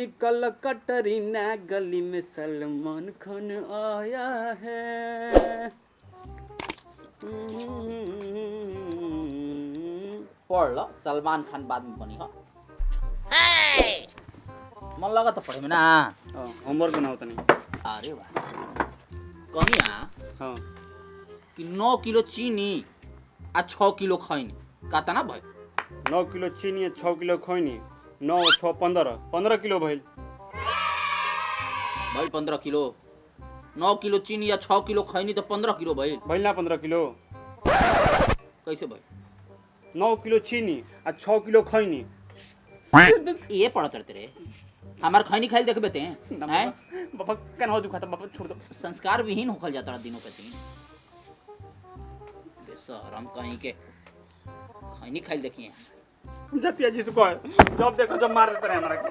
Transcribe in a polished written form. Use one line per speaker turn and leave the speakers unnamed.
निकल कटरीना गली में सलमान खान आया है।
पढ़ लो, सलमान खान बाद में बनी हो। मन लगा तो पढ़े में ना।
होमवर्क बनाओ तनी।
अरे वाह, कनिया
हाँ
कि 9 किलो चीनी आ 6 किलो खैनी कहता ना भाई।
9 किलो चीनी 6 किलो खैनी 9 6 15 किलो भइल।
भाई 15 किलो, 9 किलो चीनी या 6 किलो खैनी तो 15 किलो भाई।
भइल ना 15 किलो।
कैसे भाई?
9 किलो चीनी आ 6 किलो खैनी।
ये पढ़ा चढ़ते रे, हमार खैनी खाइल देखबे ते हैं?
बाबा कन्हा दुखाता, बाबा छोड़ दो।
संस्कार विहीन होखल जाता दिनों पे दिन। बेशरम कहीं के खैनी खाइल देखिए।
जतिया जी से कह, जब देखो जब मार देते रहे हमरा के।